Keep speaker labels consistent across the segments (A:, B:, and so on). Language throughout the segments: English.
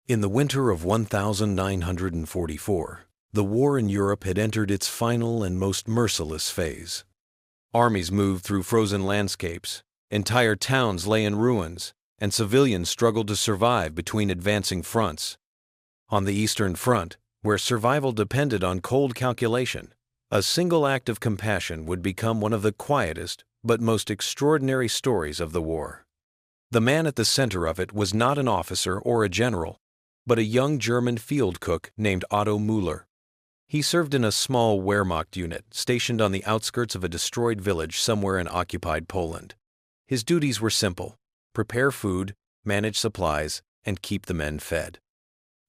A: In the winter of 1944, the war in Europe had entered its final and most merciless phase. Armies moved through frozen landscapes, entire towns lay in ruins, and civilians struggled to survive between advancing fronts. On the Eastern Front, where survival depended on cold calculation, a single act of compassion would become one of the quietest but most extraordinary stories of the war. The man at the center of it was not an officer or a general, but a young German field cook named Otto Müller. He served in a small Wehrmacht unit stationed on the outskirts of a destroyed village somewhere in occupied Poland. His duties were simple: prepare food, manage supplies, and keep the men fed.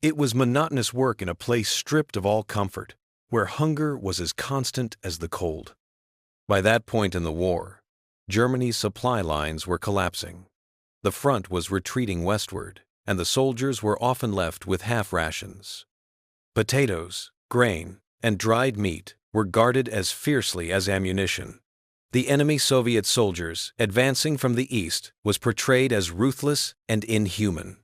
A: It was monotonous work in a place stripped of all comfort, where hunger was as constant as the cold. By that point in the war, Germany's supply lines were collapsing. The front was retreating westward, and the soldiers were often left with half rations. Potatoes, grain, and dried meat were guarded as fiercely as ammunition. The enemy Soviet soldiers, advancing from the east, was portrayed as ruthless and inhuman.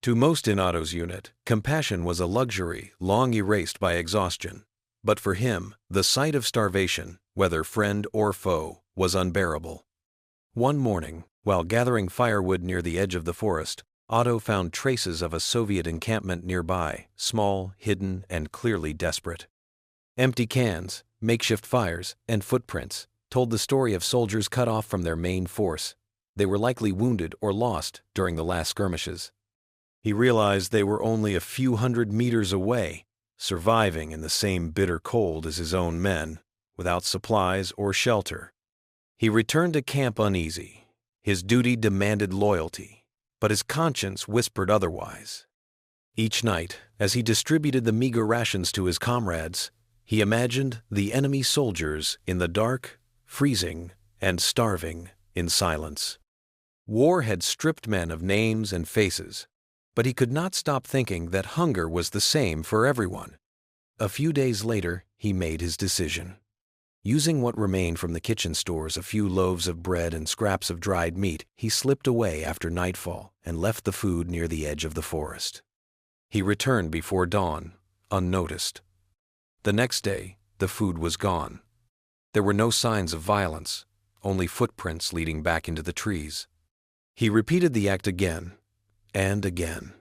A: To most in Otto's unit, compassion was a luxury long erased by exhaustion. But for him, the sight of starvation, whether friend or foe, was unbearable. One morning, while gathering firewood near the edge of the forest, Otto found traces of a Soviet encampment nearby, small, hidden, and clearly desperate. Empty cans, makeshift fires, and footprints told the story of soldiers cut off from their main force. They were likely wounded or lost during the last skirmishes. He realized they were only a few hundred meters away, surviving in the same bitter cold as his own men, without supplies or shelter. He returned to camp uneasy. His duty demanded loyalty, but his conscience whispered otherwise. Each night, as he distributed the meager rations to his comrades, he imagined the enemy soldiers in the dark, freezing, and starving in silence. War had stripped men of names and faces, but he could not stop thinking that hunger was the same for everyone. A few days later, he made his decision. Using what remained from the kitchen stores, a few loaves of bread and scraps of dried meat, he slipped away after nightfall and left the food near the edge of the forest. He returned before dawn, unnoticed. The next day, the food was gone. There were no signs of violence, only footprints leading back into the trees. He repeated the act again and again.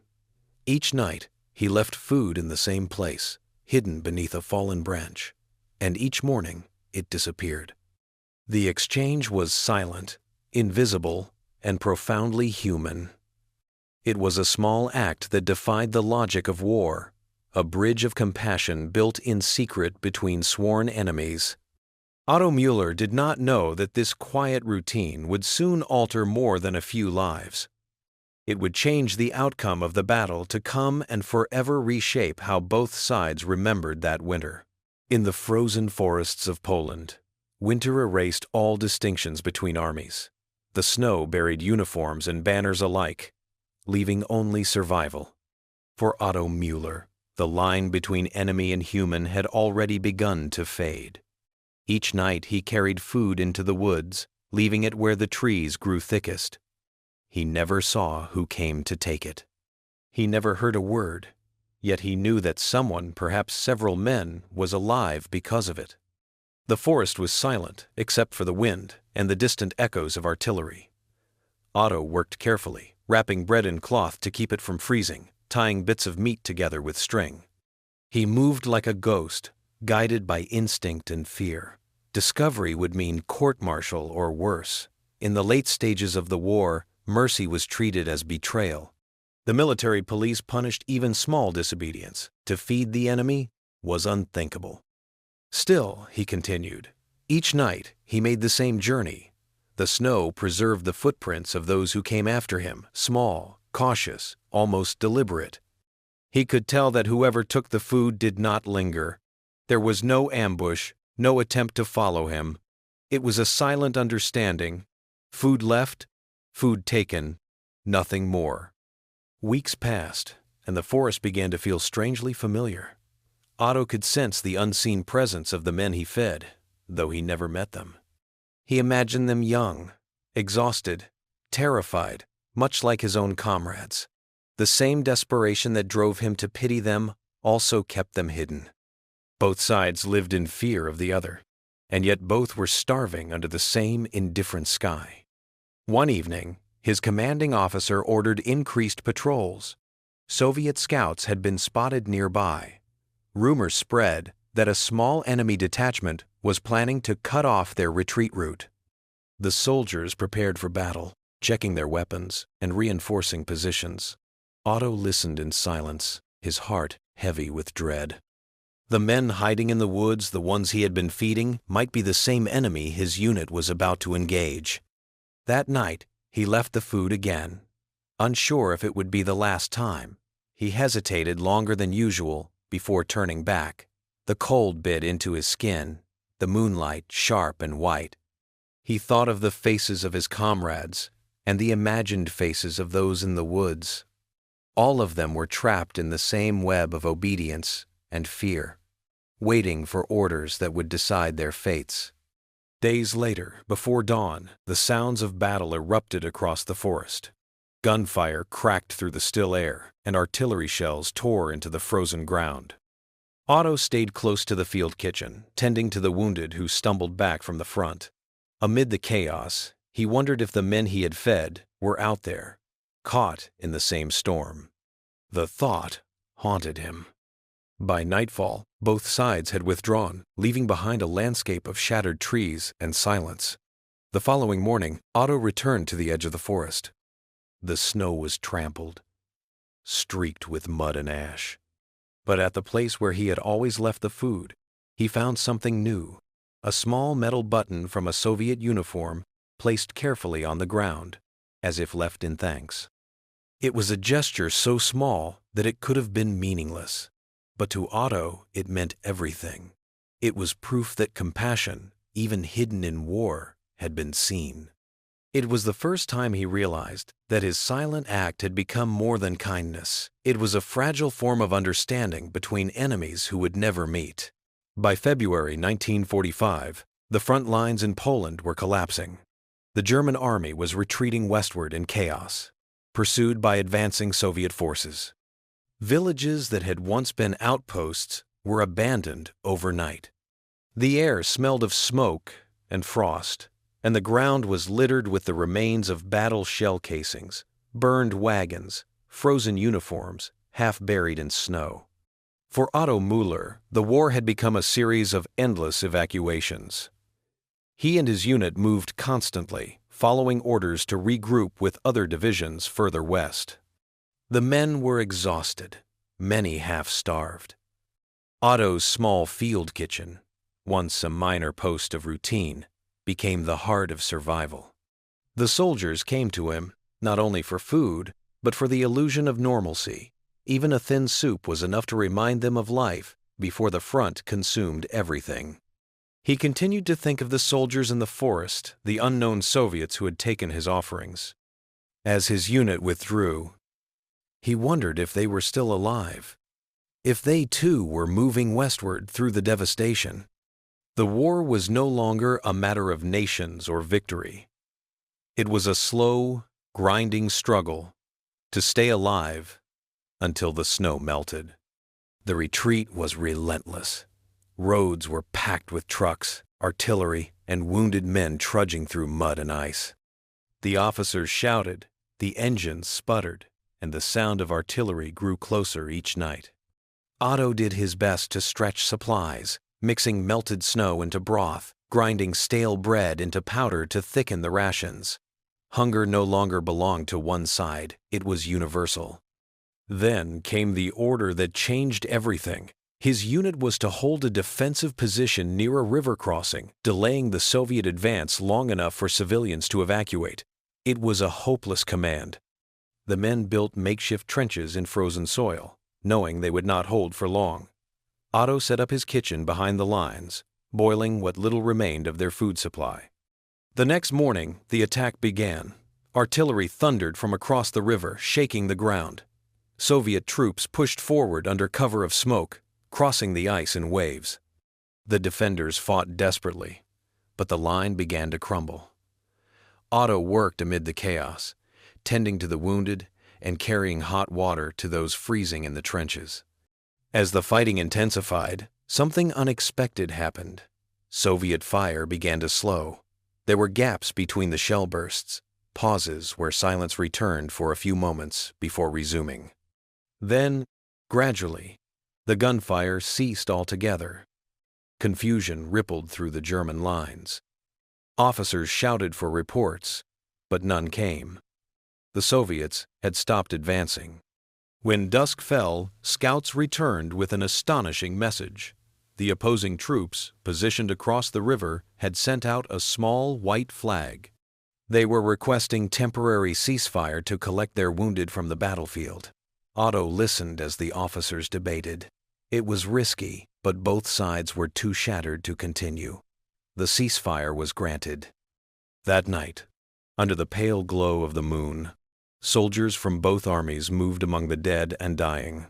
A: Each night, he left food in the same place, hidden beneath a fallen branch, and each morning, it disappeared. The exchange was silent, invisible, and profoundly human. It was a small act that defied the logic of war, a bridge of compassion built in secret between sworn enemies. Otto Müller did not know that this quiet routine would soon alter more than a few lives. It would change the outcome of the battle to come and forever reshape how both sides remembered that winter. In the frozen forests of Poland, winter erased all distinctions between armies. The snow buried uniforms and banners alike, leaving only survival. For Otto Müller, the line between enemy and human had already begun to fade. Each night he carried food into the woods, leaving it where the trees grew thickest. He never saw who came to take it. He never heard a word. Yet he knew that someone, perhaps several men, was alive because of it. The forest was silent, except for the wind and the distant echoes of artillery. Otto worked carefully, wrapping bread in cloth to keep it from freezing, tying bits of meat together with string. He moved like a ghost, guided by instinct and fear. Discovery would mean court-martial or worse. In the late stages of the war, mercy was treated as betrayal. The military police punished even small disobedience. To feed the enemy was unthinkable. Still, he continued, each night he made the same journey. The snow preserved the footprints of those who came after him, small, cautious, almost deliberate. He could tell that whoever took the food did not linger. There was no ambush, no attempt to follow him. It was a silent understanding. Food left, food taken, nothing more. Weeks passed, and the forest began to feel strangely familiar. Otto could sense the unseen presence of the men he fed, though he never met them. He imagined them young, exhausted, terrified, much like his own comrades. The same desperation that drove him to pity them also kept them hidden. Both sides lived in fear of the other, and yet both were starving under the same indifferent sky. One evening, his commanding officer ordered increased patrols. Soviet scouts had been spotted nearby. Rumors spread that a small enemy detachment was planning to cut off their retreat route. The soldiers prepared for battle, checking their weapons and reinforcing positions. Otto listened in silence, his heart heavy with dread. The men hiding in the woods, the ones he had been feeding, might be the same enemy his unit was about to engage. That night, he left the food again. Unsure if it would be the last time, he hesitated longer than usual before turning back. The cold bit into his skin, the moonlight sharp and white. He thought of the faces of his comrades and the imagined faces of those in the woods. All of them were trapped in the same web of obedience and fear, waiting for orders that would decide their fates. Days later, before dawn, the sounds of battle erupted across the forest. Gunfire cracked through the still air, and artillery shells tore into the frozen ground. Otto stayed close to the field kitchen, tending to the wounded who stumbled back from the front. Amid the chaos, he wondered if the men he had fed were out there, caught in the same storm. The thought haunted him. By nightfall, both sides had withdrawn, leaving behind a landscape of shattered trees and silence. The following morning, Otto returned to the edge of the forest. The snow was trampled, streaked with mud and ash. But at the place where he had always left the food, he found something new, a small metal button from a Soviet uniform placed carefully on the ground, as if left in thanks. It was a gesture so small that it could have been meaningless. But to Otto, it meant everything. It was proof that compassion, even hidden in war, had been seen. It was the first time he realized that his silent act had become more than kindness. It was a fragile form of understanding between enemies who would never meet. By February 1945, the front lines in Poland were collapsing. The German army was retreating westward in chaos, pursued by advancing Soviet forces. Villages that had once been outposts were abandoned overnight. The air smelled of smoke and frost, and the ground was littered with the remains of battle shell casings, burned wagons, frozen uniforms, half buried in snow. For Otto Müller, the war had become a series of endless evacuations. He and his unit moved constantly, following orders to regroup with other divisions further west. The men were exhausted, many half-starved. Otto's small field kitchen, once a minor post of routine, became the heart of survival. The soldiers came to him, not only for food, but for the illusion of normalcy. Even a thin soup was enough to remind them of life before the front consumed everything. He continued to think of the soldiers in the forest, the unknown Soviets who had taken his offerings. As his unit withdrew, he wondered if they were still alive, if they too were moving westward through the devastation. The war was no longer a matter of nations or victory. It was a slow, grinding struggle to stay alive until the snow melted. The retreat was relentless. Roads were packed with trucks, artillery, and wounded men trudging through mud and ice. The officers shouted, the engines sputtered, and the sound of artillery grew closer each night. Otto did his best to stretch supplies, mixing melted snow into broth, grinding stale bread into powder to thicken the rations. Hunger no longer belonged to one side, it was universal. Then came the order that changed everything. His unit was to hold a defensive position near a river crossing, delaying the Soviet advance long enough for civilians to evacuate. It was a hopeless command. The men built makeshift trenches in frozen soil, knowing they would not hold for long. Otto set up his kitchen behind the lines, boiling what little remained of their food supply. The next morning, the attack began. Artillery thundered from across the river, shaking the ground. Soviet troops pushed forward under cover of smoke, crossing the ice in waves. The defenders fought desperately, but the line began to crumble. Otto worked amid the chaos, tending to the wounded and carrying hot water to those freezing in the trenches. As the fighting intensified, something unexpected happened. Soviet fire began to slow. There were gaps between the shell bursts, pauses where silence returned for a few moments before resuming. Then, gradually, the gunfire ceased altogether. Confusion rippled through the German lines. Officers shouted for reports, but none came. The Soviets had stopped advancing. When dusk fell, scouts returned with an astonishing message. The opposing troops, positioned across the river, had sent out a small white flag. They were requesting temporary ceasefire to collect their wounded from the battlefield. Otto listened as the officers debated. It was risky, but both sides were too shattered to continue. The ceasefire was granted. That night, under the pale glow of the moon, soldiers from both armies moved among the dead and dying.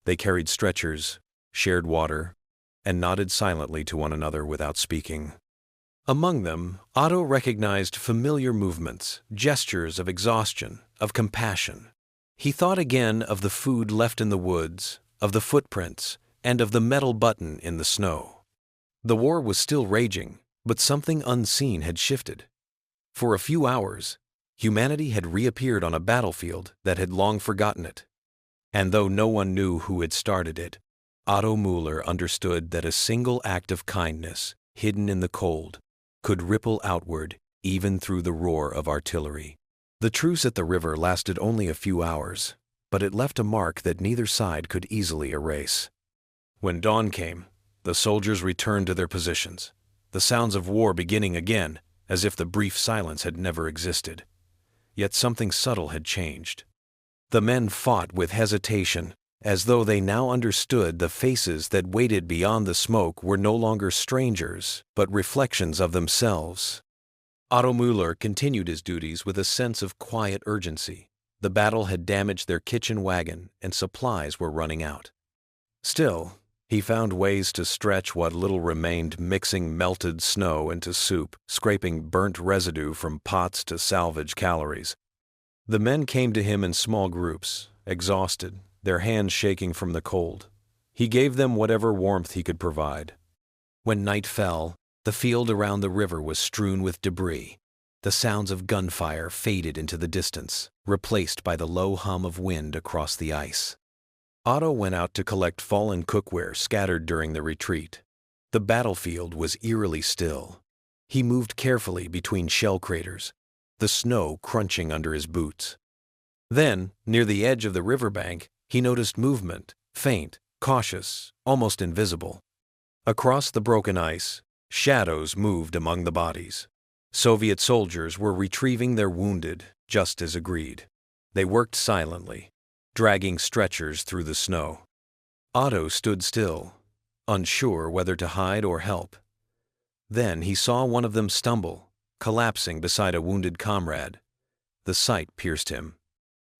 A: They carried stretchers, shared water, and nodded silently to one another without speaking. Among them, Otto recognized familiar movements, gestures of exhaustion, of compassion. He thought again of the food left in the woods, of the footprints, and of the metal button in the snow. The war was still raging, but something unseen had shifted. For a few hours, humanity had reappeared on a battlefield that had long forgotten it. And though no one knew who had started it, Otto Müller understood that a single act of kindness, hidden in the cold, could ripple outward even through the roar of artillery. The truce at the river lasted only a few hours, but it left a mark that neither side could easily erase. When dawn came, the soldiers returned to their positions, the sounds of war beginning again, as if the brief silence had never existed. Yet something subtle had changed. The men fought with hesitation, as though they now understood the faces that waited beyond the smoke were no longer strangers, but reflections of themselves. Otto Müller continued his duties with a sense of quiet urgency. The battle had damaged their kitchen wagon, and supplies were running out. Still, he found ways to stretch what little remained, mixing melted snow into soup, scraping burnt residue from pots to salvage calories. The men came to him in small groups, exhausted, their hands shaking from the cold. He gave them whatever warmth he could provide. When night fell, the field around the river was strewn with debris. The sounds of gunfire faded into the distance, replaced by the low hum of wind across the ice. Otto went out to collect fallen cookware scattered during the retreat. The battlefield was eerily still. He moved carefully between shell craters, the snow crunching under his boots. Then, near the edge of the riverbank, he noticed movement, faint, cautious, almost invisible. Across the broken ice, shadows moved among the bodies. Soviet soldiers were retrieving their wounded, just as agreed. They worked silently, dragging stretchers through the snow. Otto stood still, unsure whether to hide or help. Then he saw one of them stumble, collapsing beside a wounded comrade. The sight pierced him.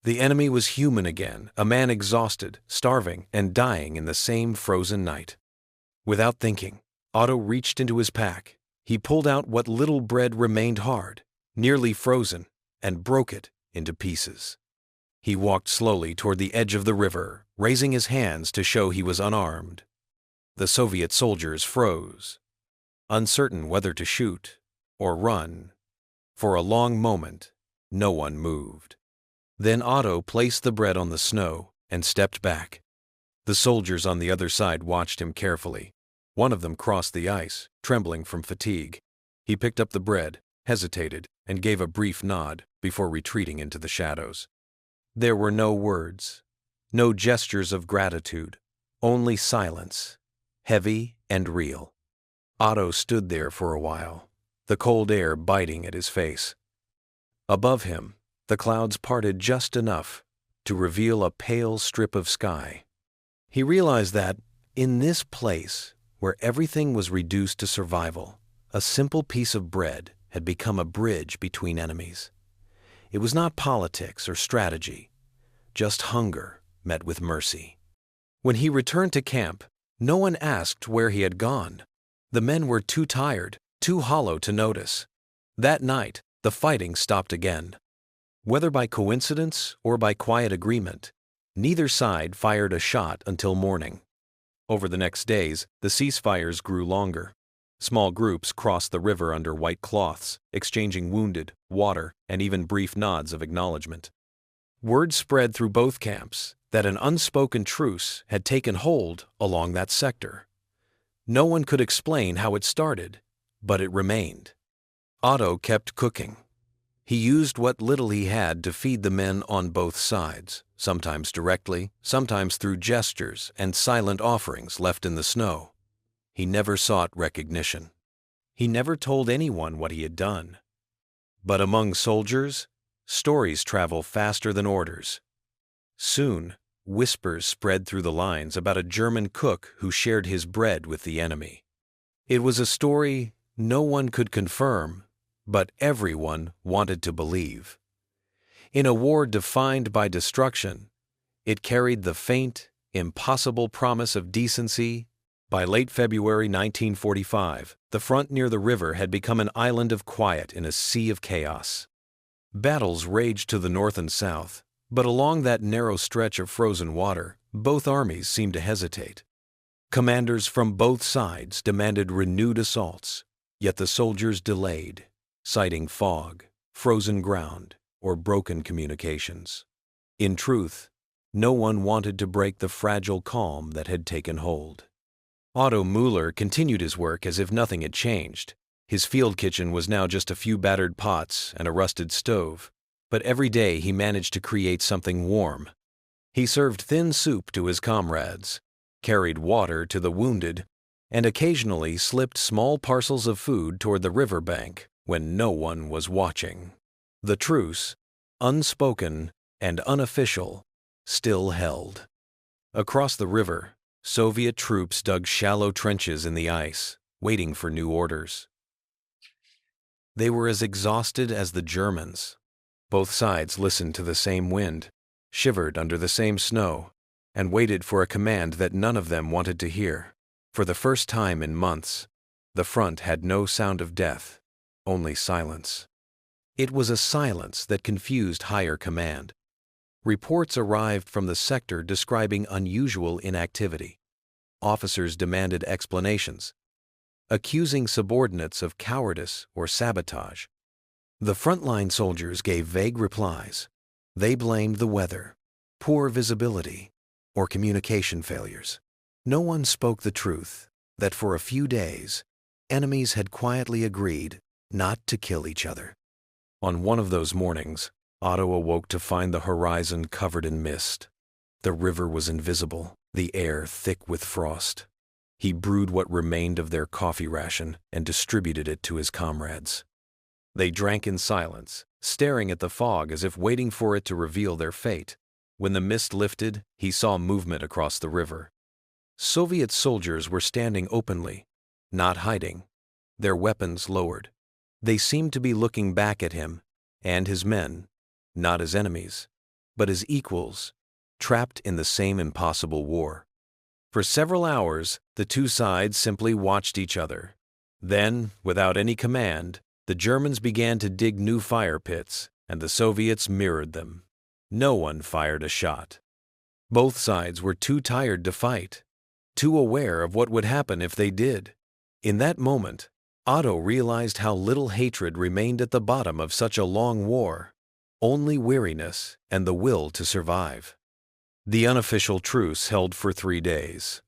A: The enemy was human again, a man exhausted, starving, and dying in the same frozen night. Without thinking, Otto reached into his pack. He pulled out what little bread remained hard, nearly frozen, and broke it into pieces. He walked slowly toward the edge of the river, raising his hands to show he was unarmed. The Soviet soldiers froze, uncertain whether to shoot or run. For a long moment, no one moved. Then Otto placed the bread on the snow and stepped back. The soldiers on the other side watched him carefully. One of them crossed the ice, trembling from fatigue. He picked up the bread, hesitated, and gave a brief nod before retreating into the shadows. There were no words, no gestures of gratitude, only silence, heavy and real. Otto stood there for a while, the cold air biting at his face. Above him, the clouds parted just enough to reveal a pale strip of sky. He realized that, in this place, where everything was reduced to survival, a simple piece of bread had become a bridge between enemies. It was not politics or strategy, just hunger met with mercy. When he returned to camp, no one asked where he had gone. The men were too tired, too hollow to notice. That night, the fighting stopped again. Whether by coincidence or by quiet agreement, neither side fired a shot until morning. Over the next days, the ceasefires grew longer. Small groups crossed the river under white cloths, exchanging wounded, water, and even brief nods of acknowledgement. Word spread through both camps that an unspoken truce had taken hold along that sector. No one could explain how it started, but it remained. Otto kept cooking. He used what little he had to feed the men on both sides, sometimes directly, sometimes through gestures and silent offerings left in the snow. He never sought recognition. He never told anyone what he had done. But among soldiers, stories travel faster than orders. Soon, whispers spread through the lines about a German cook who shared his bread with the enemy. It was a story no one could confirm, but everyone wanted to believe. In a war defined by destruction, it carried the faint, impossible promise of decency. By late February 1945, the front near the river had become an island of quiet in a sea of chaos. Battles raged to the north and south, but along that narrow stretch of frozen water, both armies seemed to hesitate. Commanders from both sides demanded renewed assaults, yet the soldiers delayed, citing fog, frozen ground, or broken communications. In truth, no one wanted to break the fragile calm that had taken hold. Otto Müller continued his work as if nothing had changed. His field kitchen was now just a few battered pots and a rusted stove, but every day he managed to create something warm. He served thin soup to his comrades, carried water to the wounded, and occasionally slipped small parcels of food toward the river bank when no one was watching. The truce, unspoken and unofficial, still held. Across the river, Soviet troops dug shallow trenches in the ice, waiting for new orders. They were as exhausted as the Germans. Both sides listened to the same wind, shivered under the same snow, and waited for a command that none of them wanted to hear. For the first time in months, the front had no sound of death, only silence. It was a silence that confused higher command. Reports arrived from the sector describing unusual inactivity. Officers demanded explanations, accusing subordinates of cowardice or sabotage. The frontline soldiers gave vague replies. They blamed the weather, poor visibility, or communication failures. No one spoke the truth that for a few days, enemies had quietly agreed not to kill each other. On one of those mornings, Otto awoke to find the horizon covered in mist. The river was invisible, the air thick with frost. He brewed what remained of their coffee ration and distributed it to his comrades. They drank in silence, staring at the fog as if waiting for it to reveal their fate. When the mist lifted, he saw movement across the river. Soviet soldiers were standing openly, not hiding, their weapons lowered. They seemed to be looking back at him and his men, not as enemies, but as equals, trapped in the same impossible war. For several hours, the two sides simply watched each other. Then, without any command, the Germans began to dig new fire pits, and the Soviets mirrored them. No one fired a shot. Both sides were too tired to fight, too aware of what would happen if they did. In that moment, Otto realized how little hatred remained at the bottom of such a long war, only weariness and the will to survive. The unofficial truce held for 3 days.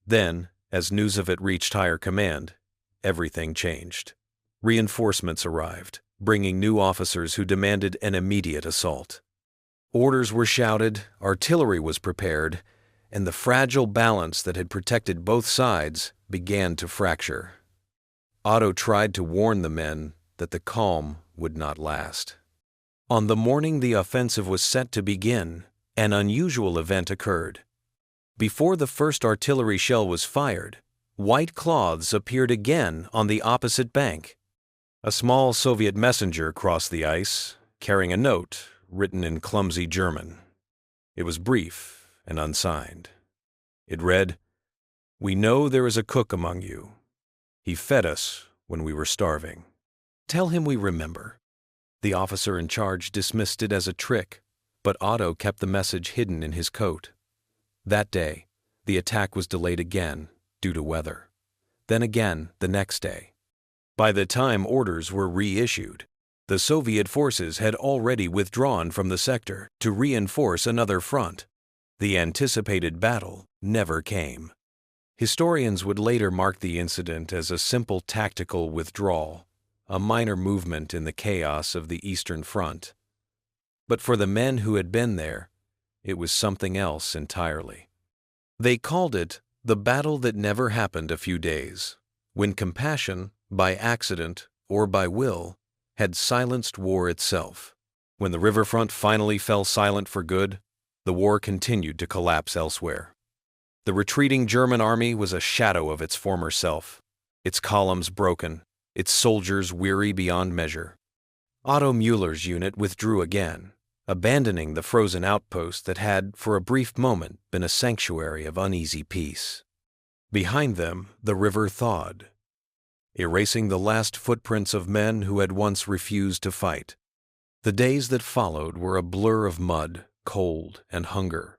A: Then, as news of it reached higher command, everything changed. Reinforcements arrived, bringing new officers who demanded an immediate assault. Orders were shouted, artillery was prepared, and the fragile balance that had protected both sides began to fracture. Otto tried to warn the men that the calm would not last. On the morning the offensive was set to begin, an unusual event occurred. Before the first artillery shell was fired, white cloths appeared again on the opposite bank. A small Soviet messenger crossed the ice, carrying a note written in clumsy German. It was brief and unsigned. It read, "We know there is a cook among you. He fed us when we were starving. Tell him we remember." The officer in charge dismissed it as a trick, but Otto kept the message hidden in his coat. That day, the attack was delayed again due to weather. Then again the next day. By the time orders were reissued, the Soviet forces had already withdrawn from the sector to reinforce another front. The anticipated battle never came. Historians would later mark the incident as a simple tactical withdrawal, a minor movement in the chaos of the Eastern Front. But for the men who had been there, it was something else entirely. They called it the battle that never happened a few days, when compassion, by accident or by will, had silenced war itself. When the riverfront finally fell silent for good, the war continued to collapse elsewhere. The retreating German army was a shadow of its former self, its columns broken, its soldiers weary beyond measure. Otto Müller's unit withdrew again, abandoning the frozen outpost that had, for a brief moment, been a sanctuary of uneasy peace. Behind them, the river thawed, erasing the last footprints of men who had once refused to fight. The days that followed were a blur of mud, cold, and hunger.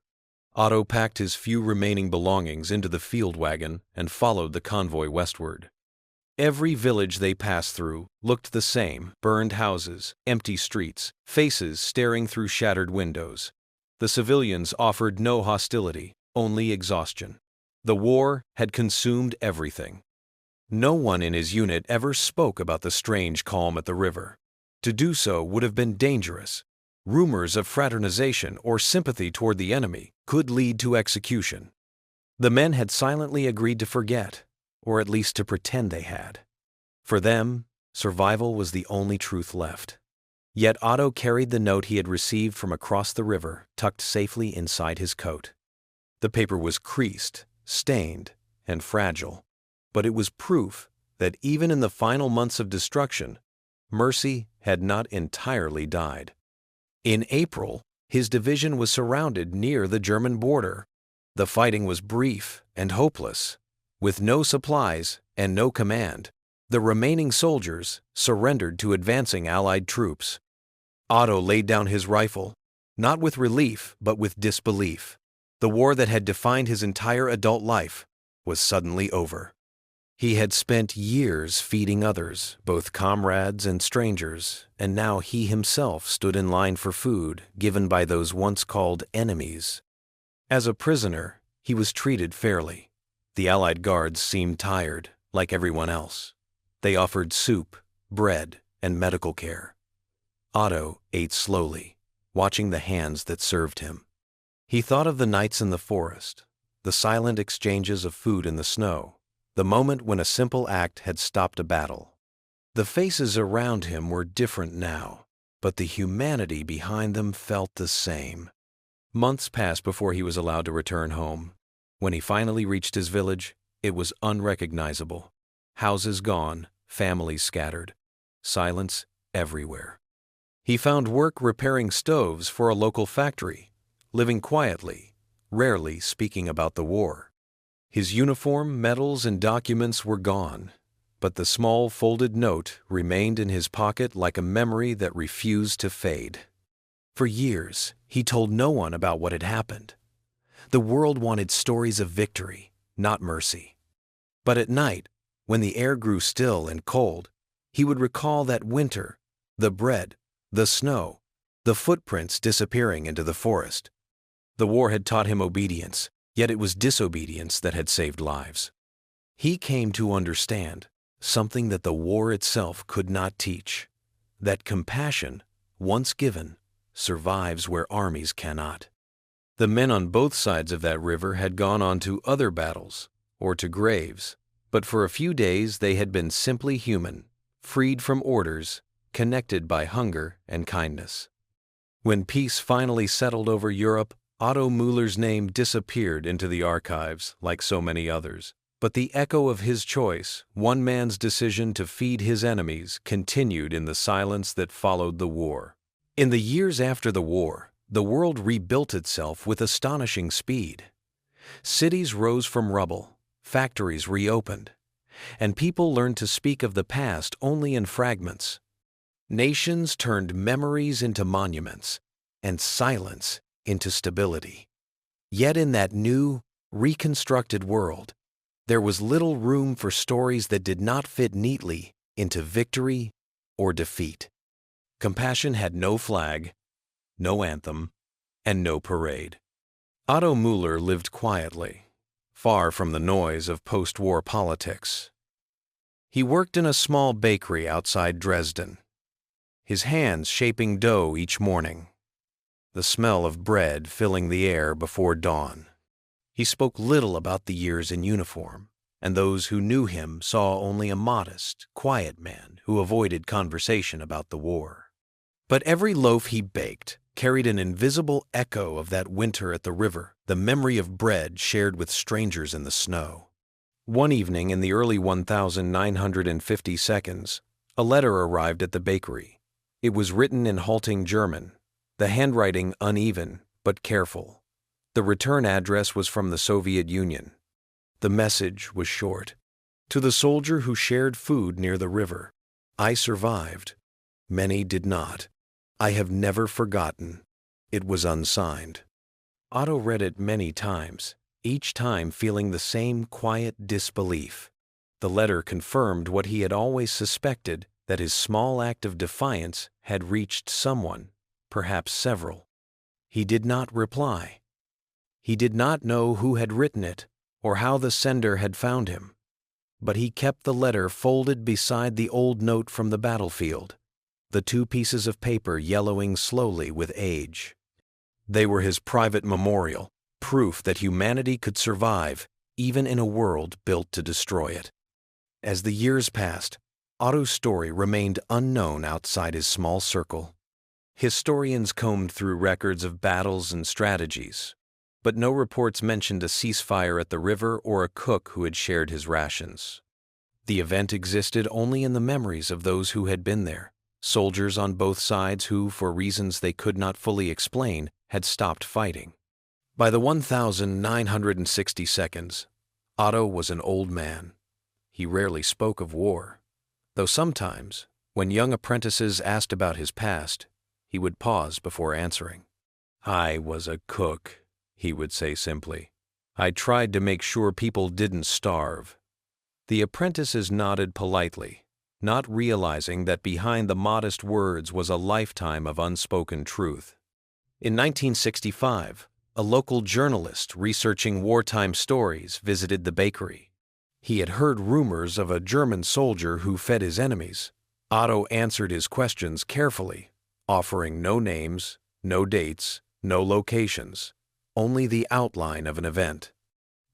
A: Otto packed his few remaining belongings into the field wagon and followed the convoy westward. Every village they passed through looked the same: burned houses, empty streets, faces staring through shattered windows. The civilians offered no hostility, only exhaustion. The war had consumed everything. No one in his unit ever spoke about the strange calm at the river. To do so would have been dangerous. Rumors of fraternization or sympathy toward the enemy could lead to execution. The men had silently agreed to forget, or at least to pretend they had. For them, survival was the only truth left. Yet Otto carried the note he had received from across the river tucked safely inside his coat. The paper was creased, stained, and fragile, but it was proof that even in the final months of destruction, mercy had not entirely died. In April, his division was surrounded near the German border. The fighting was brief and hopeless. With no supplies and no command, the remaining soldiers surrendered to advancing Allied troops. Otto laid down his rifle, not with relief but with disbelief. The war that had defined his entire adult life was suddenly over. He had spent years feeding others, both comrades and strangers, and now he himself stood in line for food given by those once called enemies. As a prisoner, he was treated fairly. The Allied guards seemed tired, like everyone else. They offered soup, bread, and medical care. Otto ate slowly, watching the hands that served him. He thought of the nights in the forest, the silent exchanges of food in the snow, the moment when a simple act had stopped a battle. The faces around him were different now, but the humanity behind them felt the same. Months passed before he was allowed to return home. When he finally reached his village, it was unrecognizable. Houses gone, families scattered, silence everywhere. He found work repairing stoves for a local factory, living quietly, rarely speaking about the war. His uniform, medals, and documents were gone, but the small folded note remained in his pocket like a memory that refused to fade. For years, he told no one about what had happened. The world wanted stories of victory, not mercy. But at night, when the air grew still and cold, he would recall that winter, the bread, the snow, the footprints disappearing into the forest. The war had taught him obedience, yet it was disobedience that had saved lives. He came to understand something that the war itself could not teach, that compassion, once given, survives where armies cannot. The men on both sides of that river had gone on to other battles, or to graves, but for a few days they had been simply human, freed from orders, connected by hunger and kindness. When peace finally settled over Europe, Otto Müller's name disappeared into the archives like so many others. But the echo of his choice, one man's decision to feed his enemies, continued in the silence that followed the war. In the years after the war, the world rebuilt itself with astonishing speed. Cities rose from rubble, factories reopened, and people learned to speak of the past only in fragments. Nations turned memories into monuments and silence into stability. Yet in that new, reconstructed world, there was little room for stories that did not fit neatly into victory or defeat. Compassion had no flag, no anthem, and no parade. Otto Müller lived quietly, far from the noise of post-war politics. He worked in a small bakery outside Dresden, his hands shaping dough each morning, the smell of bread filling the air before dawn. He spoke little about the years in uniform, and those who knew him saw only a modest, quiet man who avoided conversation about the war. But every loaf he baked carried an invisible echo of that winter at the river, the memory of bread shared with strangers in the snow. One evening in the early 1950 seconds, a letter arrived at the bakery. It was written in halting German, the handwriting uneven but careful. The return address was from the Soviet Union. The message was short. To the soldier who shared food near the river, I survived. Many did not. I have never forgotten. It was unsigned. Otto read it many times, each time feeling the same quiet disbelief. The letter confirmed what he had always suspected, that his small act of defiance had reached someone, perhaps several. He did not reply. He did not know who had written it or how the sender had found him, but he kept the letter folded beside the old note from the battlefield, the two pieces of paper yellowing slowly with age. They were his private memorial, proof that humanity could survive even in a world built to destroy it. As the years passed, Otto's story remained unknown outside his small circle. Historians combed through records of battles and strategies, but no reports mentioned a ceasefire at the river or a cook who had shared his rations. The event existed only in the memories of those who had been there, soldiers on both sides who, for reasons they could not fully explain, had stopped fighting. By the 1960 seconds, Otto was an old man. He rarely spoke of war, though sometimes, when young apprentices asked about his past, he would pause before answering. I was a cook, he would say simply. I tried to make sure people didn't starve. The apprentices nodded politely, not realizing that behind the modest words was a lifetime of unspoken truth. In 1965, a local journalist researching wartime stories visited the bakery. He had heard rumors of a German soldier who fed his enemies. Otto answered his questions carefully, offering no names, no dates, no locations, only the outline of an event.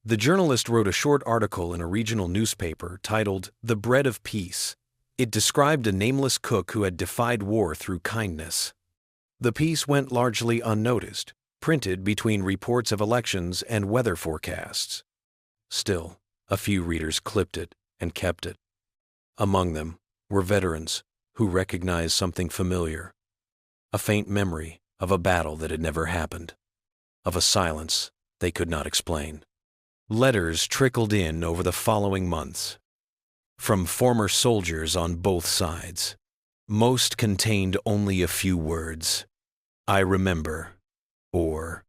A: The journalist wrote a short article in a regional newspaper titled "The Bread of Peace." It described a nameless cook who had defied war through kindness. The piece went largely unnoticed, printed between reports of elections and weather forecasts. Still, a few readers clipped it and kept it. Among them were veterans who recognized something familiar, a faint memory of a battle that had never happened, of a silence they could not explain. Letters trickled in over the following months, from former soldiers on both sides. Most contained only a few words. I remember, or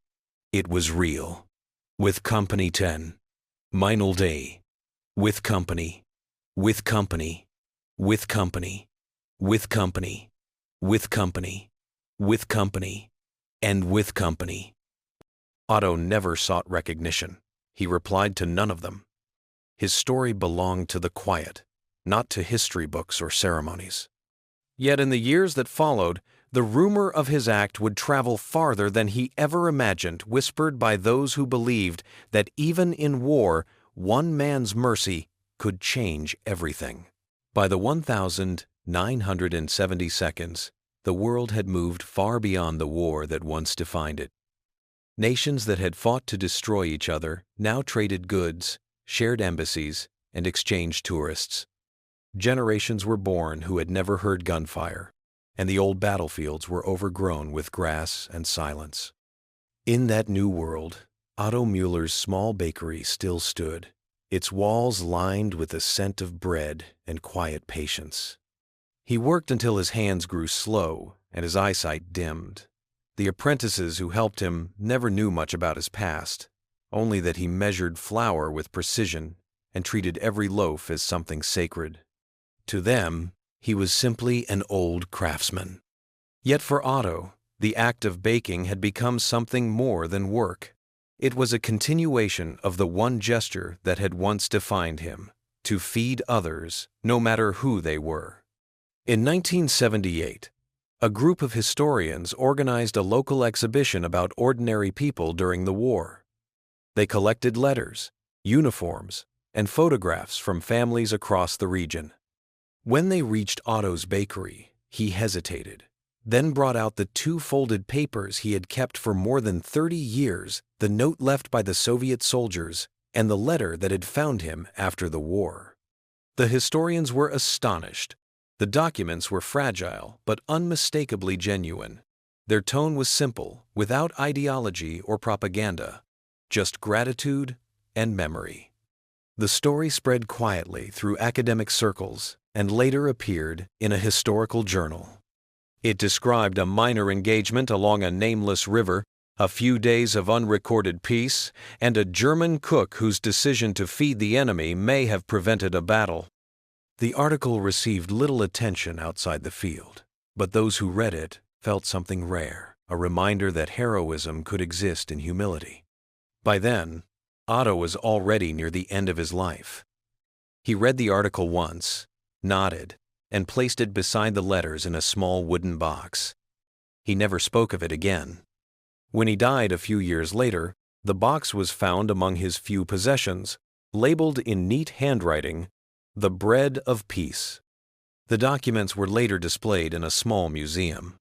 A: it was real. With Company 10, Meinl Day. With company, with company, with company, with company, with company, with company, and with company. Otto never sought recognition. He replied to none of them. His story belonged to the quiet, not to history books or ceremonies. Yet in the years that followed, the rumor of his act would travel farther than he ever imagined, whispered by those who believed that even in war, one man's mercy could change everything. By the 1970 seconds, the world had moved far beyond the war that once defined it. Nations that had fought to destroy each other now traded goods, shared embassies, and exchanged tourists. Generations were born who had never heard gunfire, and the old battlefields were overgrown with grass and silence. In that new world, Otto Müller's small bakery still stood, its walls lined with the scent of bread and quiet patience. He worked until his hands grew slow and his eyesight dimmed. The apprentices who helped him never knew much about his past, only that he measured flour with precision and treated every loaf as something sacred. To them, he was simply an old craftsman. Yet for Otto, the act of baking had become something more than work. It was a continuation of the one gesture that had once defined him: to feed others, no matter who they were. In 1978, a group of historians organized a local exhibition about ordinary people during the war. They collected letters, uniforms, and photographs from families across the region. When they reached Otto's bakery, he hesitated, then brought out the two folded papers he had kept for more than 30 years, the note left by the Soviet soldiers and the letter that had found him after the war. The historians were astonished. The documents were fragile but unmistakably genuine. Their tone was simple, without ideology or propaganda, just gratitude and memory. The story spread quietly through academic circles and later appeared in a historical journal. It described a minor engagement along a nameless river, a few days of unrecorded peace, and a German cook whose decision to feed the enemy may have prevented a battle. The article received little attention outside the field, but those who read it felt something rare, a reminder that heroism could exist in humility. By then, Otto was already near the end of his life. He read the article once, nodded, and placed it beside the letters in a small wooden box. He never spoke of it again. When he died a few years later, the box was found among his few possessions, labeled in neat handwriting, "The Bread of Peace." The documents were later displayed in a small museum.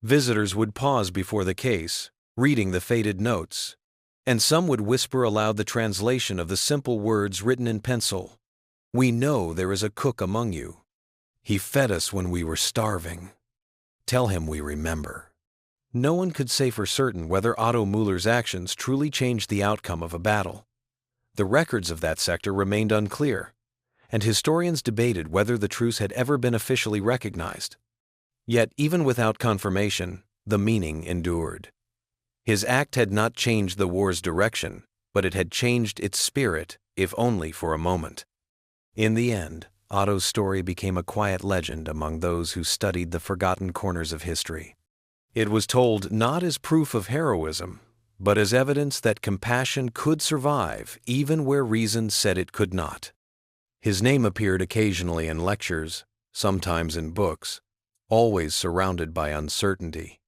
A: Visitors would pause before the case, reading the faded notes, and some would whisper aloud the translation of the simple words written in pencil. "We know there is a cook among you. He fed us when we were starving. Tell him we remember." No one could say for certain whether Otto Müller's actions truly changed the outcome of a battle. The records of that sector remained unclear, and historians debated whether the truce had ever been officially recognized. Yet, even without confirmation, the meaning endured. His act had not changed the war's direction, but it had changed its spirit, if only for a moment. In the end, Otto's story became a quiet legend among those who studied the forgotten corners of history. It was told not as proof of heroism, but as evidence that compassion could survive even where reason said it could not. His name appeared occasionally in lectures, sometimes in books, always surrounded by uncertainty.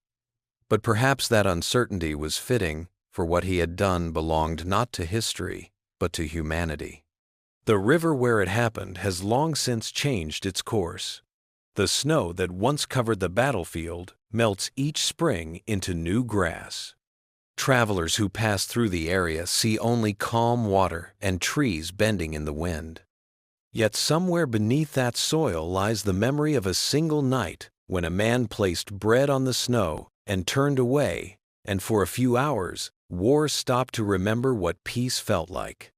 A: But perhaps that uncertainty was fitting, for what he had done belonged not to history, but to humanity. The river where it happened has long since changed its course. The snow that once covered the battlefield melts each spring into new grass. Travelers who pass through the area see only calm water and trees bending in the wind. Yet somewhere beneath that soil lies the memory of a single night when a man placed bread on the snow and turned away, and for a few hours, war stopped to remember what peace felt like.